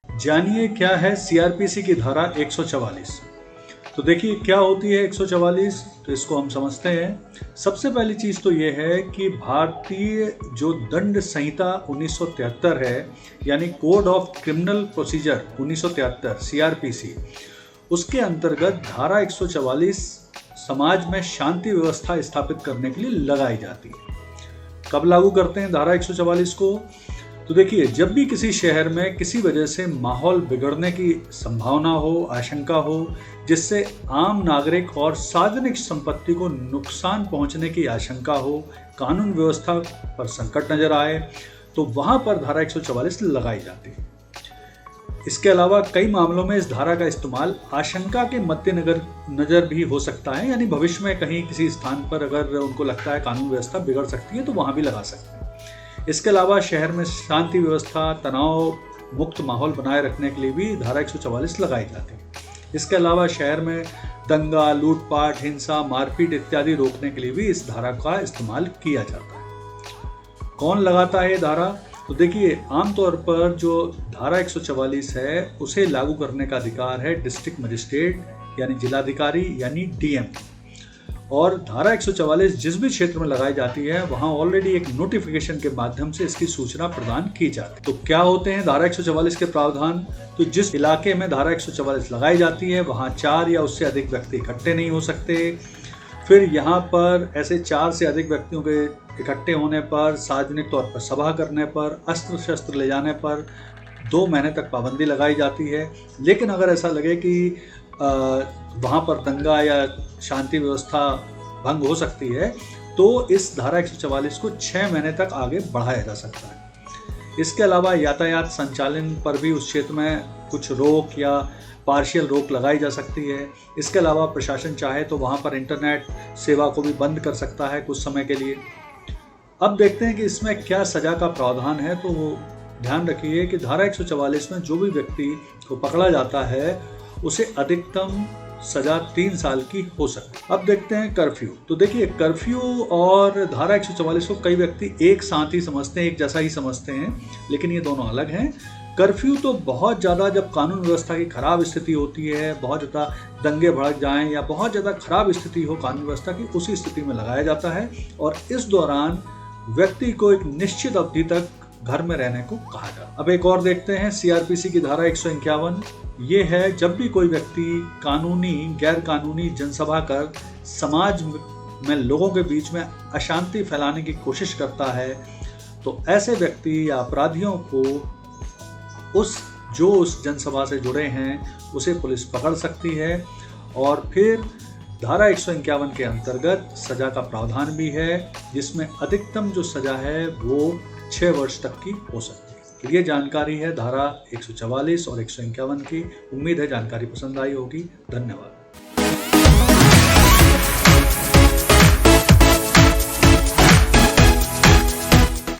जानिए क्या है सीआरपीसी की धारा 144। तो देखिए क्या होती है 144, तो इसको हम समझते हैं। सबसे पहली चीज़ तो ये है कि भारतीय जो दंड संहिता 1973 है, यानी code of criminal procedure 1973 CrPC, उसके अंतर्गत धारा 144 समाज में शांति व्यवस्था स्थापित करने के लिए लगाई जाती है। कब लागू करते हैं धारा 144 को? तो देखिए, जब भी किसी शहर में किसी वजह से माहौल बिगड़ने की संभावना हो, आशंका हो, जिससे आम नागरिक और सार्वजनिक संपत्ति को नुकसान पहुंचने की आशंका हो, कानून व्यवस्था पर संकट नजर आए, तो वहां पर धारा 144 लगाई जाती है। इसके अलावा कई मामलों में इस धारा का इस्तेमाल आशंका के मद्देनजर भी हो सकता है, यानी भविष्य में कहीं किसी स्थान पर अगर उनको लगता है कानून व्यवस्था बिगड़ सकती है तो वहां भी लगा सकते हैं। इसके अलावा शहर में शांति व्यवस्था, तनाव मुक्त माहौल बनाए रखने के लिए भी धारा 144 लगाई जाती है। इसके अलावा शहर में दंगा, लूटपाट, हिंसा, मारपीट इत्यादि रोकने के लिए भी इस धारा का इस्तेमाल किया जाता है। कौन लगाता है ये धारा? तो देखिए, आमतौर पर जो धारा 144 है उसे लागू करने का अधिकार है डिस्ट्रिक्ट मजिस्ट्रेट यानी जिलाधिकारी यानी डीएम। और धारा 144 जिस भी क्षेत्र में लगाई जाती है वहां ऑलरेडी एक नोटिफिकेशन के माध्यम से इसकी सूचना प्रदान की जाती है। तो क्या होते हैं धारा 144 के प्रावधान? तो जिस इलाके में धारा 144 लगाई जाती है वहां 4 या उससे अधिक व्यक्ति इकट्ठे नहीं हो सकते। फिर यहाँ पर ऐसे 4 से अधिक व्यक्तियों के इकट्ठे होने पर, सार्वजनिक तौर पर सभा करने पर, अस्त्र शस्त्र ले जाने पर 2 महीने तक पाबंदी लगाई जाती है। लेकिन अगर ऐसा लगे कि वहाँ पर दंगा या शांति व्यवस्था भंग हो सकती है तो इस धारा 144 को 6 महीने तक आगे बढ़ाया जा सकता है। इसके अलावा यातायात संचालन पर भी उस क्षेत्र में कुछ रोक या पार्शियल रोक लगाई जा सकती है। इसके अलावा प्रशासन चाहे तो वहाँ पर इंटरनेट सेवा को भी बंद कर सकता है कुछ समय के लिए। अब देखते हैं कि इसमें क्या सजा का प्रावधान है। तो ध्यान रखिए कि धारा 144 में जो भी व्यक्ति को पकड़ा जाता है उसे अधिकतम सजा 3 साल की हो सकती है। अब देखते हैं कर्फ्यू। तो देखिए, कर्फ्यू और धारा 144 को कई व्यक्ति एक साथ ही समझते हैं, एक जैसा ही समझते हैं, लेकिन ये दोनों अलग हैं। कर्फ्यू तो बहुत ज़्यादा जब कानून व्यवस्था की खराब स्थिति होती है, बहुत ज़्यादा दंगे भड़क जाएं या बहुत ज़्यादा खराब स्थिति हो कानून व्यवस्था की, उसी स्थिति में लगाया जाता है और इस दौरान व्यक्ति को एक निश्चित अवधि तक घर में रहने को कहा जाता है। अब एक और देखते हैं सीआरपीसी की धारा 151। ये है जब भी कोई व्यक्ति कानूनी गैर कानूनी जनसभा कर समाज में लोगों के बीच में अशांति फैलाने की कोशिश करता है तो ऐसे व्यक्ति या अपराधियों को उस जनसभा से जुड़े हैं उसे पुलिस पकड़ सकती है। और फिर धारा 151 के अंतर्गत सजा का प्रावधान भी है जिसमें अधिकतम जो सजा है वो 6 वर्ष तक की हो सकती है। ये जानकारी है धारा 144 और 151 की। उम्मीद है जानकारी पसंद आई होगी। धन्यवाद।